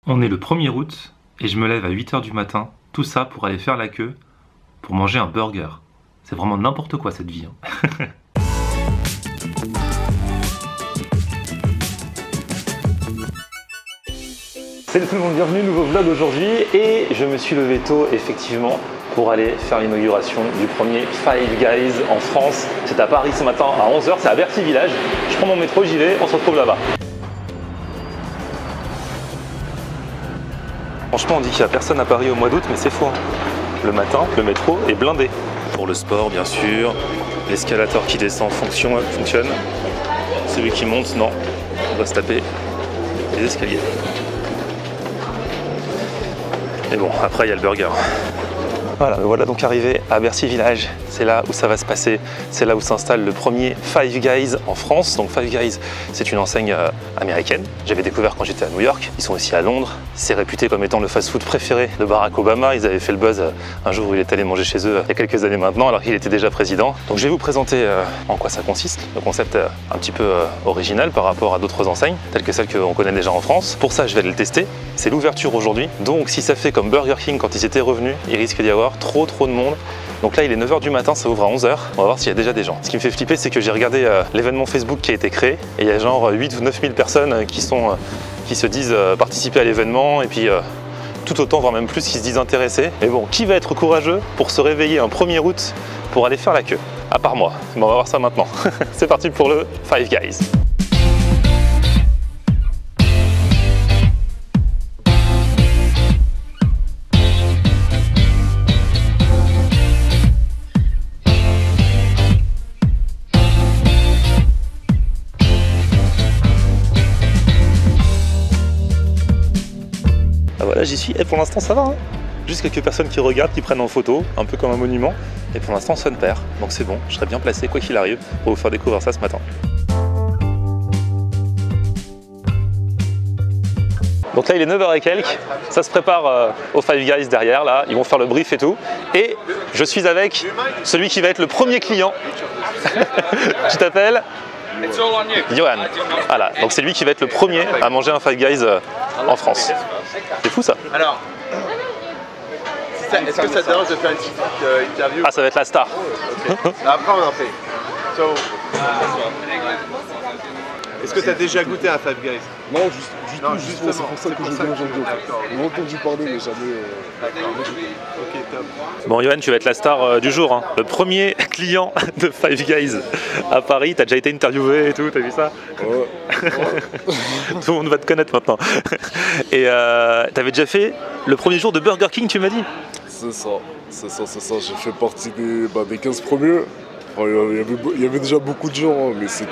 On est le 1er août et je me lève à 8 h du matin, tout ça pour aller faire la queue pour manger un burger. C'est vraiment n'importe quoi cette vie. Salut tout le monde, bienvenue, nouveau vlog aujourd'hui et je me suis levé tôt effectivement pour aller faire l'inauguration du premier Five Guys en France. C'est à Paris ce matin à 11 h, c'est à Bercy Village. Je prends mon métro, j'y vais, on se retrouve là-bas. Franchement on dit qu'il n'y a personne à Paris au mois d'août mais c'est faux. Le matin, le métro est blindé. Pour le sport bien sûr, l'escalator qui descend fonctionne. Celui qui monte, non, on va se taper les escaliers. Et bon, après il y a le burger. Voilà donc arrivé à Bercy Village, c'est là où ça va se passer, c'est là où s'installe le premier Five Guys en France. Donc Five Guys, c'est une enseigne américaine, j'avais découvert quand j'étais à New York, ils sont aussi à Londres, c'est réputé comme étant le fast-food préféré de Barack Obama, ils avaient fait le buzz un jour où il est allé manger chez eux il y a quelques années maintenant alors qu'il était déjà président. Donc je vais vous présenter en quoi ça consiste, le concept un petit peu original par rapport à d'autres enseignes, telles que celles qu'on connaît déjà en France. Pour ça je vais aller le tester, c'est l'ouverture aujourd'hui, donc si ça fait comme Burger King quand ils étaient revenus, il risque d'y avoir trop de monde. Donc là il est 9 h du matin, ça ouvre à 11 h, on va voir s'il y a déjà des gens. Ce qui me fait flipper c'est que j'ai regardé l'événement Facebook qui a été créé et il y a genre 8 ou 9 000 personnes qui se disent participer à l'événement et puis tout autant voire même plus qui se disent intéressés. Mais bon, qui va être courageux pour se réveiller un 1er août pour aller faire la queue? À part moi, bon, on va voir ça maintenant. C'est parti pour le Five Guys. Voilà, j'y suis et pour l'instant ça va, hein. Juste quelques personnes qui regardent, qui prennent en photo, un peu comme un monument, et pour l'instant ça ne perd, donc c'est bon, je serai bien placé quoi qu'il arrive pour vous faire découvrir ça ce matin. Donc là il est 9 h et quelques, ça se prépare aux Five Guys derrière, là, ils vont faire le brief et tout, et je suis avec celui qui va être le premier client. Tu t'appelles ? Johan. Voilà, donc c'est lui qui va être le premier à manger un Five Guys en France. C'est fou ça. Alors, est-ce que ça te dérange de faire une petite interview? Ah, ça va être la star. Okay. Après on en fait. So, est-ce que tu as déjà goûté un Five Guys? Non, justement, c'est pour ça que je viens aujourd'hui. J'ai entendu parler mais jamais... Ok, top. Bon Johan, tu vas être la star du jour, hein. Le premier client de Five Guys à Paris. T'as déjà été interviewé et tout, t'as vu ça? Ouais. Tout le monde va te connaître maintenant. Et t'avais déjà fait le premier jour de Burger King, tu m'as dit? C'est ça. J'ai fait partie des 15 premiers. Enfin, il y avait déjà beaucoup de gens, hein, mais ça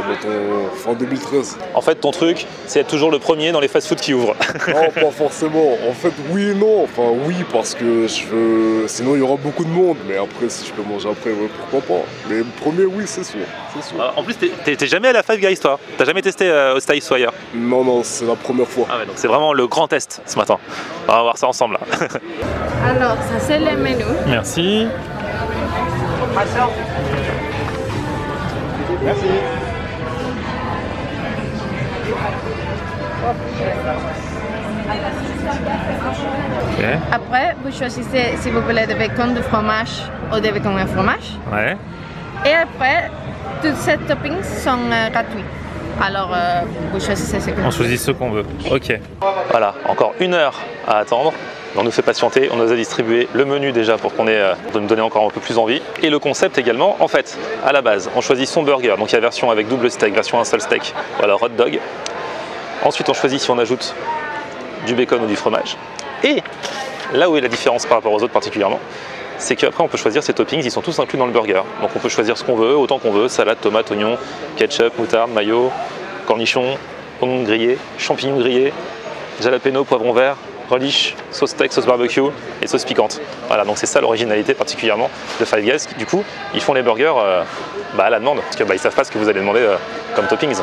remonte en fin 2013. En fait, ton truc, c'est être toujours le premier dans les fast-food qui ouvrent. Non, pas forcément. En fait, oui et non. Enfin, oui, parce que sinon, il y aura beaucoup de monde. Mais après, si je peux manger après, ouais, pourquoi pas. Mais le premier, oui, c'est sûr. En plus, t'es jamais à la Five Guys, toi? T'as jamais testé au Staïs ou ailleurs? Non, c'est la première fois. Ah ouais, donc c'est vraiment le grand test ce matin. On va voir ça ensemble, là. Alors, ça, c'est le menu. Merci. Merci. Okay. Après, vous choisissez si vous voulez des bacon de fromage ou des bacon et fromage. Ouais. Et après, tous ces toppings sont gratuits. Alors, vous choisissez ce que On choisit ce qu'on veut. Ok. Voilà, encore 1 heure à attendre. On nous fait patienter, on nous a distribué le menu déjà pour de nous donner encore un peu plus envie. Et le concept également, en fait, à la base, on choisit son burger. Donc il y a version avec double steak, version un seul steak, voilà, hot dog. Ensuite, on choisit si on ajoute du bacon ou du fromage. Et là où est la différence par rapport aux autres particulièrement, c'est qu'après on peut choisir ses toppings, ils sont tous inclus dans le burger. Donc on peut choisir ce qu'on veut, autant qu'on veut, salade, tomate, oignon, ketchup, moutarde, mayo, cornichons, oignons grillés, champignons grillés, jalapeno, poivron vert, relish, sauce steak, sauce barbecue et sauce piquante. Voilà, donc c'est ça l'originalité particulièrement de Five Guys. Du coup, ils font les burgers à la demande, parce qu'ils ne savent pas ce que vous allez demander comme toppings.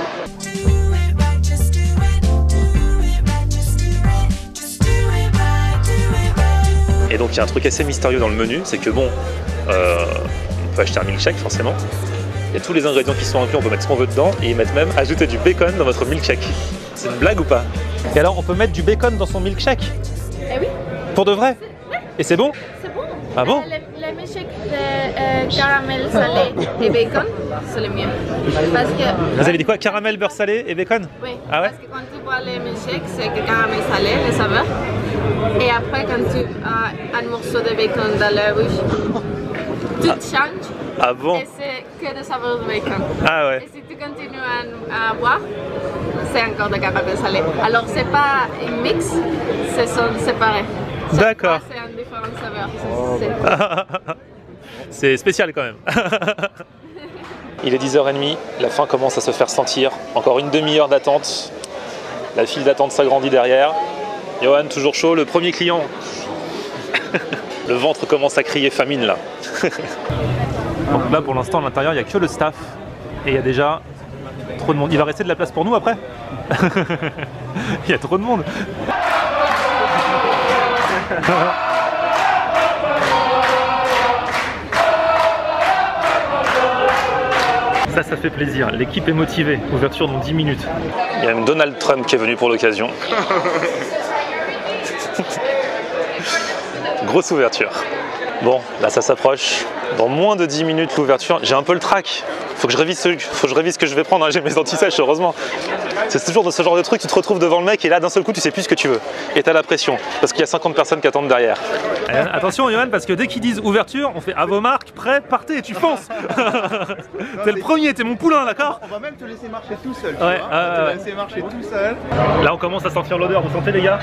Et donc il y a un truc assez mystérieux dans le menu, c'est que bon, on peut acheter un milkshake forcément. Il y a tous les ingrédients qui sont inclus, on peut mettre ce qu'on veut dedans et ils mettent même ajouter du bacon dans votre milkshake. C'est une blague ou pas? Et alors, on peut mettre du bacon dans son milkshake? Eh oui. Pour de vrai? Et c'est bon? C'est bon. Ah bon? Les milkshakes de caramel salé et bacon, c'est le mieux. Parce que... Vous avez dit quoi? Caramel, beurre salé et bacon? Oui, ah ouais? parce que quand tu bois les milkshakes, c'est que caramel salé, les saveurs. Et après, quand tu as un morceau de bacon dans la bouche, tout change. Ah bon? Et c'est que des saveurs de bacon. Ah ouais. Et si tu continues à boire, c'est encore de caramel salé. Alors, c'est pas un mix, c'est séparé. D'accord. C'est un différent saveur. C'est spécial quand même. Il est 10h30, la faim commence à se faire sentir. Encore une demi-heure d'attente. La file d'attente s'agrandit derrière. Johan, toujours chaud, le premier client. Le ventre commence à crier famine là. Donc là pour l'instant à l'intérieur il n'y a que le staff. Et il y a déjà trop de monde. Il va rester de la place pour nous après? Il y a trop de monde. Ça fait plaisir. L'équipe est motivée. Ouverture dans 10 minutes. Il y a même Donald Trump qui est venu pour l'occasion. Grosse ouverture. Bon, là ça s'approche. Dans moins de 10 minutes l'ouverture. J'ai un peu le trac. Faut que je révise ce que je vais prendre. Hein. J'ai mes anti-sèches, heureusement. C'est toujours de ce genre de truc, tu te retrouves devant le mec et là d'un seul coup tu sais plus ce que tu veux. Et t'as la pression. Parce qu'il y a 50 personnes qui attendent derrière. Attention Johan, parce que dès qu'ils disent ouverture, on fait à vos marques, prêt, partez et tu fonces. T'es le premier, t'es mon poulain, d'accord? On va même te laisser marcher tout seul. Ouais, tu vois, on va te laisser marcher tout seul. Là on commence à sentir l'odeur, vous sentez les gars?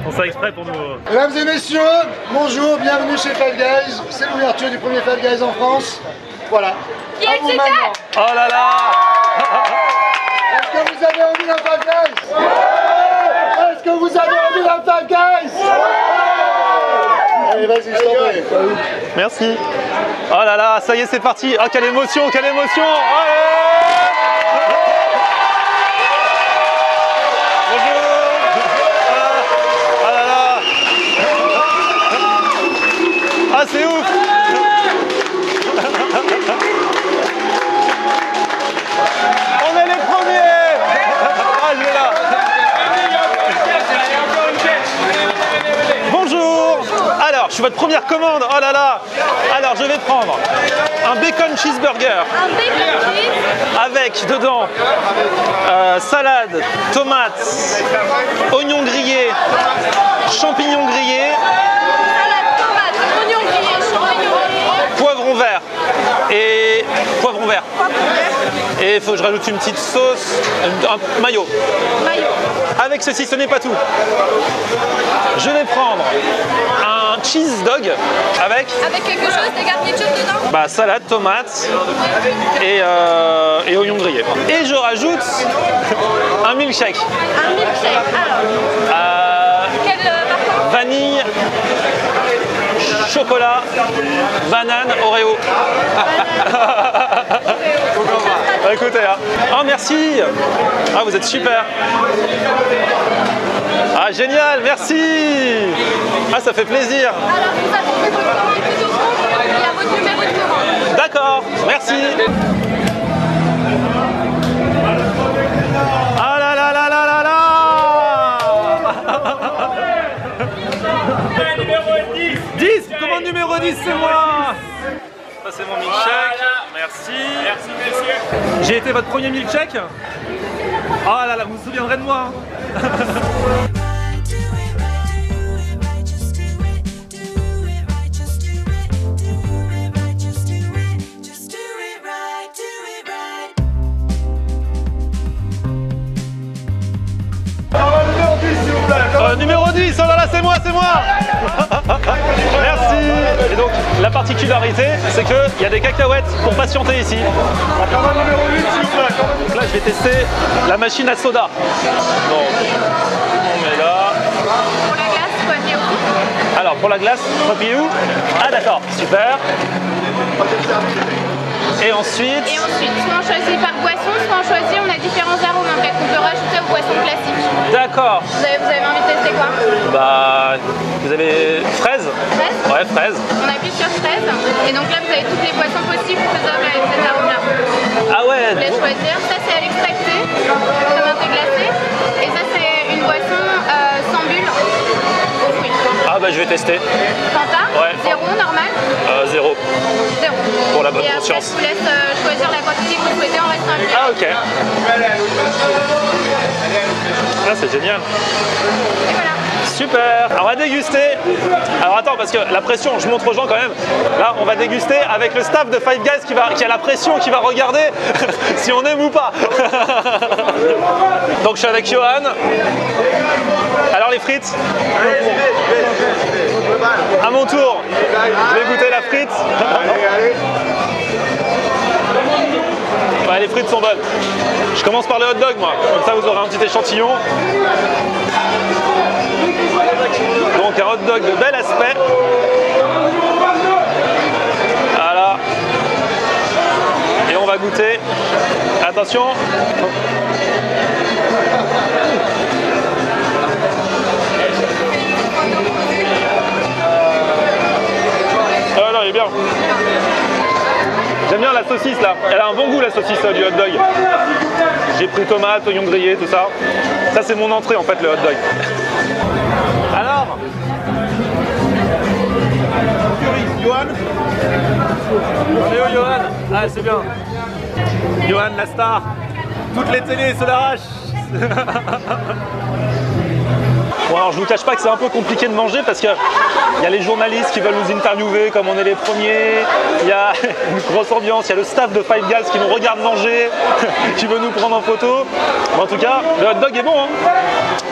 On fait exprès pour nous. Mesdames et messieurs, bonjour, bienvenue chez Five Guys. C'est l'ouverture du premier Five Guys en France. Voilà. À vous maintenant. Oh là là. Est-ce que vous avez envie d'un Five Guys? Est-ce que vous avez envie d'un Five Guys? Allez, vas-y, je t'en prie. Merci. Oh là là, ça y est, c'est parti. Oh, quelle émotion, quelle émotion. Ah, c'est ouf! On est les premiers! Ah, je vais là! Bonjour! Alors, je suis votre première commande. Oh là là! Alors, je vais prendre un bacon cheeseburger. Un bacon cheese. Avec dedans salade, tomates, oignons grillés, champignons grillés. Poivron vert et poivron vert. Et il faut que je rajoute une petite sauce, un mayo. Avec ceci, ce n'est pas tout. Je vais prendre un cheese dog avec quelque chose, des garnitures dedans? Bah, salade, tomates et oignons grillés. Et je rajoute un milkshake. Un milkshake, alors quel parfum? Vanille, chocolat, banane, Oreo. Écoutez, hein. Oh merci. Ah, vous êtes super. Ah, génial, merci. Ah, ça fait plaisir. Alors, vous avez votre commande tout au fond, il y a votre numéro de commande. D'accord, merci. Ah là là là là là là. Numéro 10. 10, commande numéro 10, c'est moi. Ça c'est mon milkshake, merci. Merci messieurs. J'ai été votre premier milkshake. Oh là là, vous vous souviendrez de moi. Numéro 10, oh là là, c'est moi, c'est moi. Merci. Et donc, la particularité, c'est qu'il y a des cacahuètes pour patienter ici. Numéro 8, s'il vous plaît. Donc là, je vais tester la machine à soda. Donc, on met là. Pour la glace, faut appuyer où? Alors, pour la glace, faut appuyer où? Ah, d'accord, super. Et ensuite, soit on choisit par boisson, soit on choisit, on a différents arômes en fait, qu'on peut rajouter aux boissons classiques. d'accord. Vous avez envie de tester quoi? Bah, vous avez fraise? Fraise? Ouais, fraise. On appuie sur fraise, et donc là vous avez toutes les boissons possibles faisables avec cet arôme là. Ah ouais. Vous voulez choisir, ça c'est à l'extracter, tomate glacée. Et ça, c'est une boisson sans bulle aux fruits. Ah bah je vais tester. Fanta, Ouais. 0, normal. 0. 0. Pour la bonne Et après, conscience. je vous laisse choisir la quantité que vous souhaitez en restant inclus. Ah ok. Ah c'est génial. Et voilà. Super. Alors on va déguster. Alors attends parce que la pression, je montre aux gens quand même. Là on va déguster avec le staff de Five Guys qui a la pression, qui va regarder si on aime ou pas. Donc je suis avec Johan. Alors les frites. À mon tour, je vais goûter la frite. Ouais, les frites sont bonnes. Je commence par le hot dog moi, comme ça vous aurez un petit échantillon. Donc un hot dog de bel aspect. Voilà. Et on va goûter. Attention. Ah non, il est bien. J'aime bien la saucisse là. Elle a un bon goût la saucisse du hot dog. J'ai pris tomate, oignon grillé, tout ça. Ça c'est mon entrée en fait le hot dog. Alors Johan. Allez, Johan. Ah c'est bien. Johan la star. Toutes les télés se l'arrachent. Bon alors je vous cache pas que c'est un peu compliqué de manger parce que il y a les journalistes qui veulent nous interviewer comme on est les premiers, il y a une grosse ambiance, il y a le staff de Five Guys qui nous regarde manger, qui veut nous prendre en photo. Mais en tout cas, le hot dog est bon hein.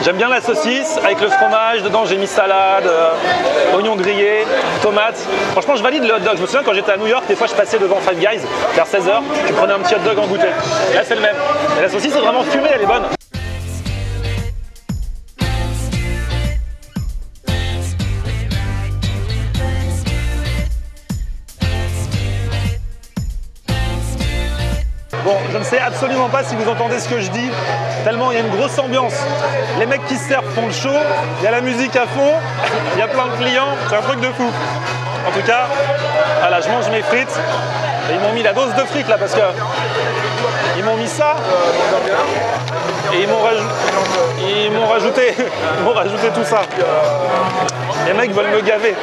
J'aime bien la saucisse avec le fromage, dedans j'ai mis salade, oignons grillés, tomates. Franchement je valide le hot dog, je me souviens quand j'étais à New York, des fois je passais devant Five Guys vers 16h, je prenais un petit hot dog en goûter. Là c'est le même. Et la saucisse est vraiment fumée, elle est bonne. Bon, je ne sais absolument pas si vous entendez ce que je dis, tellement il y a une grosse ambiance. Les mecs qui se servent font le show, il y a la musique à fond, il y a plein de clients, c'est un truc de fou. En tout cas, voilà, je mange mes frites. Et ils m'ont mis la dose de frites là parce que ils m'ont mis ça et ils m'ont rajouté tout ça. Les mecs veulent me gaver.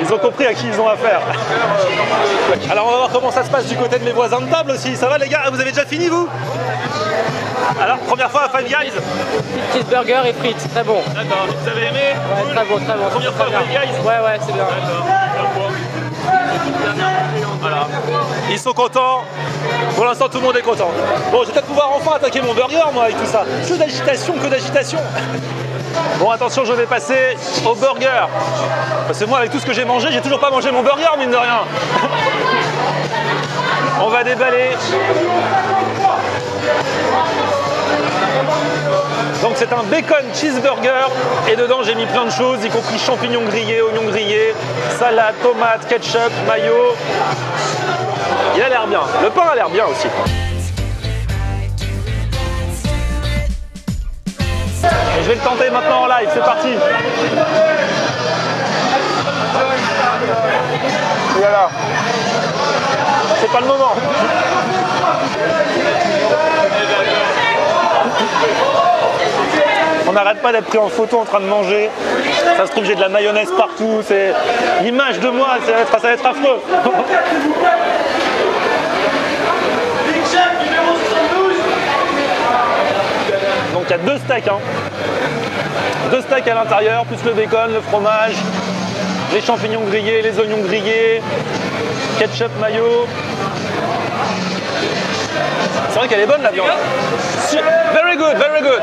Ils ont compris à qui ils ont affaire. Alors on va voir comment ça se passe du côté de mes voisins de table aussi. Ça va les gars? Vous avez déjà fini vous? Alors première fois à Five Guys? Cheeseburger et frites, très bon. D'accord, vous avez aimé? Ouais, très bon, très bon. Première fois à Five Guys? Ouais, c'est bien. Voilà. Ils sont contents. Pour l'instant, tout le monde est content. Bon, je vais peut-être pouvoir enfin attaquer mon burger, moi, avec tout ça. Que d'agitation, que d'agitation. Bon, attention, je vais passer au burger. Parce que moi, avec tout ce que j'ai mangé, j'ai toujours pas mangé mon burger, mine de rien. On va déballer. Donc c'est un bacon cheeseburger et dedans j'ai mis plein de choses, y compris champignons grillés, oignons grillés, salade, tomate, ketchup, mayo. Il a l'air bien. Le pain a l'air bien aussi. Et je vais le tenter maintenant en live, c'est parti. Voilà. C'est pas le moment. On n'arrête pas d'être pris en photo en train de manger. Ça se trouve, j'ai de la mayonnaise partout. C'est l'image de moi, ça va être affreux. Donc il y a 2 steaks. Hein. 2 steaks à l'intérieur, plus le bacon, le fromage, les champignons grillés, les oignons grillés, ketchup, mayo. C'est vrai qu'elle est bonne la viande. Very good, very good.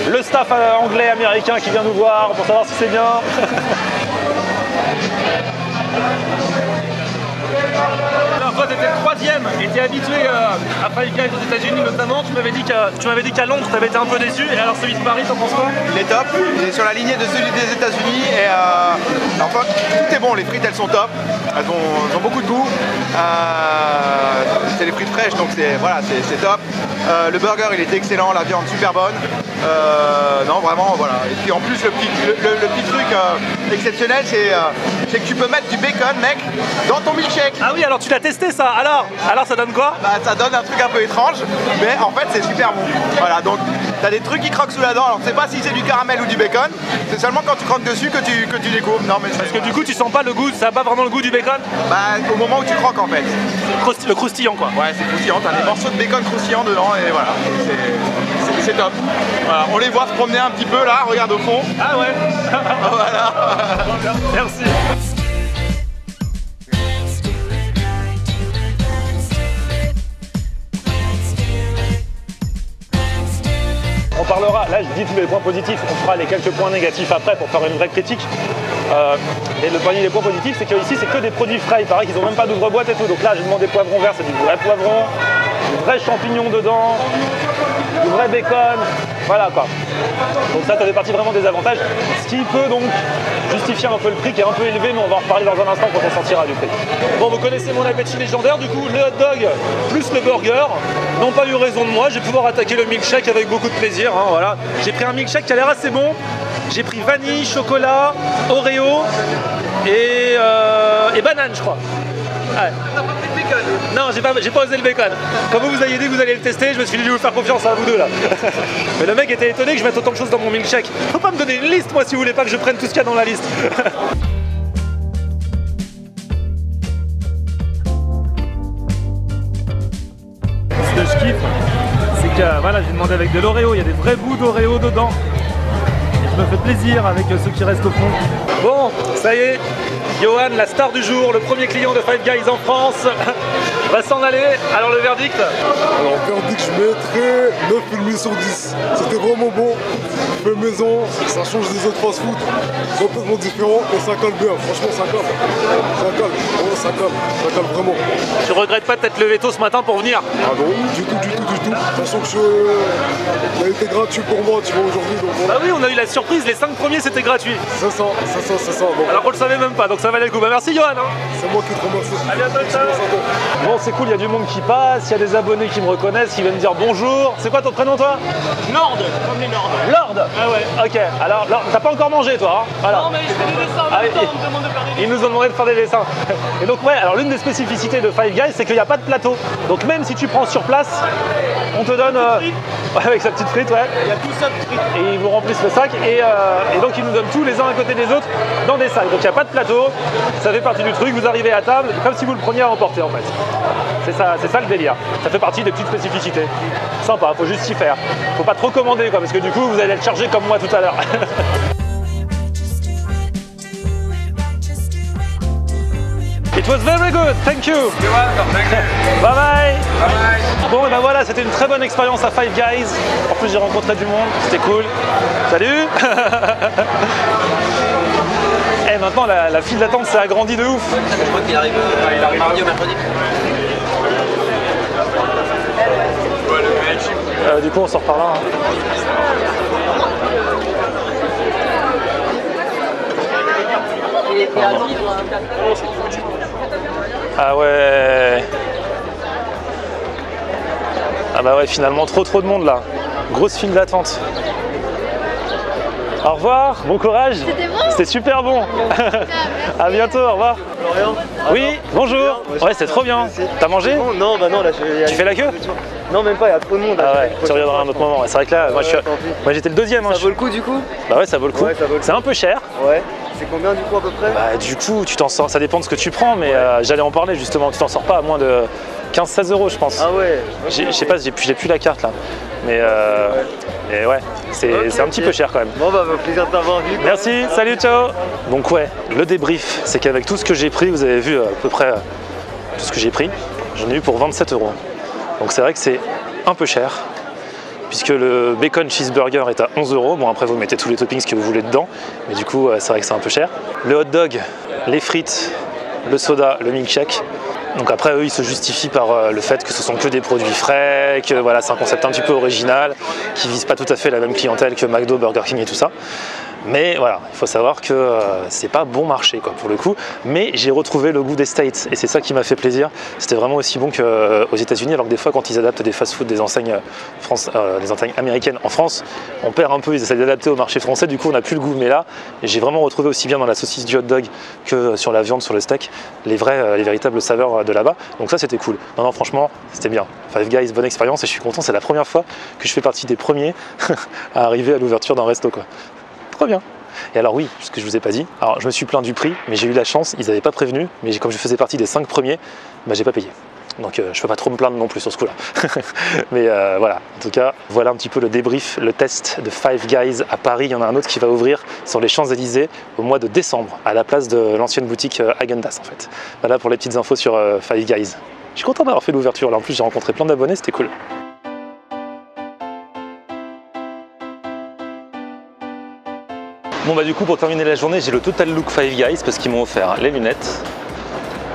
Le staff anglais, américain qui vient nous voir pour savoir si c'est bien. Alors toi t'étais le 3e et t'es habitué à Five Guys aux États-Unis notamment. Tu m'avais dit qu'à Londres t'avais été un peu déçu. Et alors celui de Paris, t'en penses quoi? Il est top, il est sur la lignée de celui des États-Unis et enfin, tout est bon, les frites elles sont top, elles ont beaucoup de goût. C'est les frites fraîches donc c'est voilà, c'est top. Le burger il était excellent, la viande super bonne. Non vraiment voilà. Et puis en plus le petit truc exceptionnel c'est que tu peux mettre du bacon mec dans ton milkshake. Ah oui, alors tu l'as testé ça, alors ça donne quoi? Bah ça donne un truc un peu étrange, mais en fait c'est super bon. Voilà, donc t'as des trucs qui croquent sous la dent, alors je sais pas si c'est du caramel ou du bacon, c'est seulement quand tu croques dessus que tu découvres. Non mais parce que du coup tu sens pas le goût, ça a pas vraiment le goût du bacon? Bah au moment où tu croques en fait. Le croustillant quoi. Ouais c'est croustillant, t'as des morceaux de bacon croustillants dedans et voilà, c'est top. Voilà, on les voit se promener un petit peu là, regarde au fond. Ah ouais. Voilà. Merci. On parlera, là je dis tous les points positifs, on fera les quelques points négatifs après pour faire une vraie critique. Et parmi les points positifs, c'est qu'ici c'est que des produits frais, il paraît qu'ils n'ont même pas d'ouvre-boîte et tout. Donc là j'ai demandé poivron vert, c'est du vrai poivron, du vrai champignon dedans, du vrai bacon, voilà quoi. Donc ça fait partie vraiment des avantages, ce qui peut donc justifier un peu le prix qui est un peu élevé, mais on va en reparler dans un instant quand on sortira du prix. Bon, vous connaissez mon appétit légendaire, du coup le hot dog plus le burger n'ont pas eu raison de moi, je vais pouvoir attaquer le milkshake avec beaucoup de plaisir, hein, voilà. J'ai pris un milkshake qui a l'air assez bon, j'ai pris vanille, chocolat, Oreo et banane je crois. Ouais. T'as pas pris de bacon? Non, j'ai pas osé le bacon. Comme vous avez dit que vous allez le tester, je me suis dit je vais vous faire confiance à vous deux là. Mais le mec était étonné que je mette autant de choses dans mon milkshake. Faut pas me donner une liste moi si vous voulez pas que je prenne tout ce qu'il y a dans la liste. Ce que je kiffe, c'est que voilà, j'ai demandé avec de l'Oreo, il y a des vrais bouts d'Oreo dedans. Et je me fais plaisir avec ceux qui restent au fond. Bon, ça y est, Johan, la star du jour, le premier client de Five Guys en France, va s'en aller. Alors le verdict? Alors verdict, je mettrais 9,5 sur 10. C'était vraiment bon, fait maison, ça change des autres fast-food, complètement différent et ça cale bien, franchement ça cale. Ça cale vraiment. Tu regrettes pas de t'être levé tôt ce matin pour venir? Ah non, du tout. Sachant que ça a été gratuit pour moi, tu vois, aujourd'hui. Voilà. Ah oui, on a eu la surprise, les 5 premiers c'était gratuit. C'est ça. Donc, alors qu'on le savait même pas, donc ça valait le coup. Bah merci Johan. Hein. C'est moi qui te remercie. À bientôt, ciao. Bon, c'est cool, il y a du monde qui passe, il y a des abonnés qui me reconnaissent, qui viennent me dire bonjour. C'est quoi ton prénom toi? Lord, comme les Lords. Lord. Ah ouais. Ok, alors t'as pas encore mangé toi hein? Voilà. Non mais je fais des dessins en même temps, on me demande de faire des dessins. Ils nous ont demandé de faire des dessins. Et donc ouais, alors l'une des spécificités de Five Guys, c'est qu'il n'y a pas de plateau. Donc même si tu prends sur place, on te donne... avec sa petite frite, ouais. Il y a tout ça de frites. Et ils vous remplissent le sac et donc ils nous donnent tous les uns à côté des autres dans des sacs. Donc il n'y a pas de plateau, ça fait partie du truc, vous arrivez à table, comme si vous le preniez à emporter en fait. C'est ça le délire. Ça fait partie des petites spécificités. Sympa, faut juste s'y faire. Faut pas trop commander quoi, parce que du coup vous allez être chargé comme moi tout à l'heure. It was very good, thank you. You're welcome, thank you. Bye bye. Bye bye. Bon et ben voilà, c'était une très bonne expérience à Five Guys. En plus j'ai rencontré du monde, c'était cool. Salut. Et maintenant la file d'attente s'est agrandie de ouf. Je crois qu'il arrive mardi ou mercredi. Du coup on sort par là. Hein. Ah ouais. Ah bah ouais, finalement trop de monde là. Grosse file d'attente. Au revoir, bon courage. C'était bon? C'était super bon. À bientôt, au revoir. Florian. Oui, bonjour. Ouais, c'est trop bien. T'as mangé? Non, bah non, là Tu fais la queue? Non, même pas, il y a trop de monde. Ah ouais, tu reviendras à un autre moment. Ouais, c'est vrai que là, moi j'étais le deuxième. Ça vaut le coup du coup? Bah ouais, ça vaut le coup. Ouais, ça vaut le coup. C'est un peu cher. Ouais. C'est combien du coup à peu près? Bah du coup, tu t'en sors, ça dépend de ce que tu prends, mais j'allais en parler justement. Tu t'en sors pas à moins de 15-16 € je pense. Ah ouais. Je sais pas, j'ai plus la carte là. Mais ouais, c'est un petit peu cher quand même. Bon bah plaisir de t'avoir vu. Merci, salut, ciao. Donc ouais, le débrief, c'est qu'avec tout ce que j'ai pris, vous avez vu à peu près tout ce que j'ai pris, j'en ai eu pour 27 €. Donc c'est vrai que c'est un peu cher, puisque le bacon cheeseburger est à 11 €. Bon après vous mettez tous les toppings que vous voulez dedans, mais du coup c'est vrai que c'est un peu cher. Le hot dog, les frites, le soda, le milkshake. Donc après eux ils se justifient par le fait que ce sont que des produits frais, que voilà c'est un concept un petit peu original, qui vise pas tout à fait la même clientèle que McDo, Burger King et tout ça. Mais voilà, il faut savoir que c'est pas bon marché quoi, pour le coup. Mais j'ai retrouvé le goût des States et c'est ça qui m'a fait plaisir. C'était vraiment aussi bon qu'aux États-Unis, alors que des fois quand ils adaptent des fast-food, des enseignes américaines en France, on perd un peu, ils essaient d'adapter au marché français, du coup on n'a plus le goût. Mais là, j'ai vraiment retrouvé aussi bien dans la saucisse du hot dog que sur la viande, sur le steak, les véritables saveurs de là-bas. Donc ça c'était cool. Non, franchement, c'était bien. Five Guys, bonne expérience et je suis content, c'est la première fois que je fais partie des premiers à arriver à l'ouverture d'un resto quoi. Trop bien. Et alors oui, ce que je vous ai pas dit, alors je me suis plaint du prix, mais j'ai eu la chance, ils n'avaient pas prévenu, mais comme je faisais partie des 5 premiers, bah, j'ai pas payé. Donc je peux pas trop me plaindre non plus sur ce coup-là. Mais voilà, en tout cas, voilà un petit peu le débrief, le test de Five Guys à Paris. Il y en a un autre qui va ouvrir sur les Champs-Élysées au mois de décembre, à la place de l'ancienne boutique Häagen-Dazs en fait. Voilà pour les petites infos sur Five Guys. Je suis content d'avoir fait l'ouverture, là en plus j'ai rencontré plein d'abonnés, c'était cool. Bon bah du coup pour terminer la journée j'ai le total look Five Guys parce qu'ils m'ont offert les lunettes,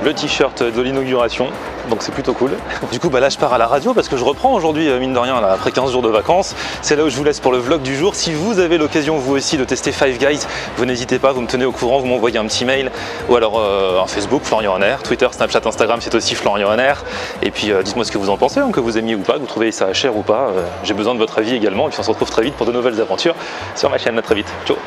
le t-shirt de l'inauguration, donc c'est plutôt cool. Du coup bah là je pars à la radio parce que je reprends aujourd'hui mine de rien là, après 15 jours de vacances. C'est là où je vous laisse pour le vlog du jour. Si vous avez l'occasion vous aussi de tester Five Guys, vous n'hésitez pas, vous me tenez au courant, vous m'envoyez un petit mail ou alors un Facebook, Florian Honner, Twitter, Snapchat, Instagram c'est aussi Florian Honner. Et puis dites-moi ce que vous en pensez, hein, que vous aimiez ou pas, que vous trouvez ça cher ou pas. J'ai besoin de votre avis également et puis on se retrouve très vite pour de nouvelles aventures sur ma chaîne. À très vite, ciao.